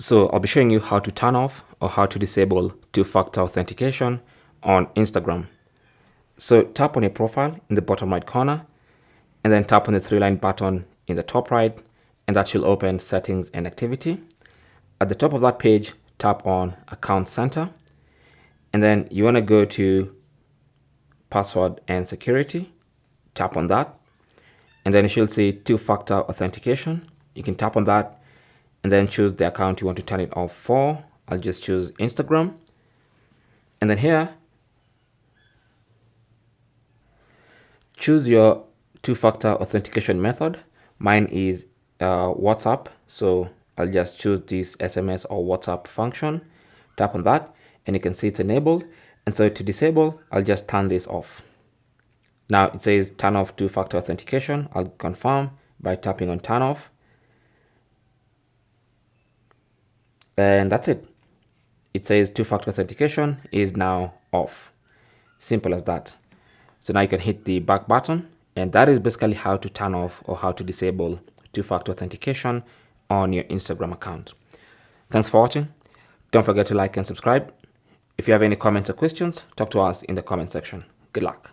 So I'll be showing you how to turn off or how to disable two-factor authentication on Instagram. So tap on your profile in the bottom right corner and then tap on the three-line button in the top right, and that should open settings and activity. At the top of that page, tap on Account Center, and then you want to go to Password and Security. Tap on that, and then you should see two-factor authentication. You can tap on that and then choose the account you want to turn it off for. I'll just choose Instagram, and then here choose your two-factor authentication method. Mine is WhatsApp, so I'll just choose this SMS or WhatsApp function. Tap on that and you can see it's enabled. And so to disable, I'll just turn this off. Now it says turn off two-factor authentication. I'll confirm by tapping on turn off. And that's it. It says two-factor authentication is now off. Simple as that. So now you can hit the back button, and that is basically how to turn off or how to disable two-factor authentication on your Instagram account. Thanks for watching. Don't forget to like and subscribe. If you have any comments or questions, talk to us in the comment section. Good luck.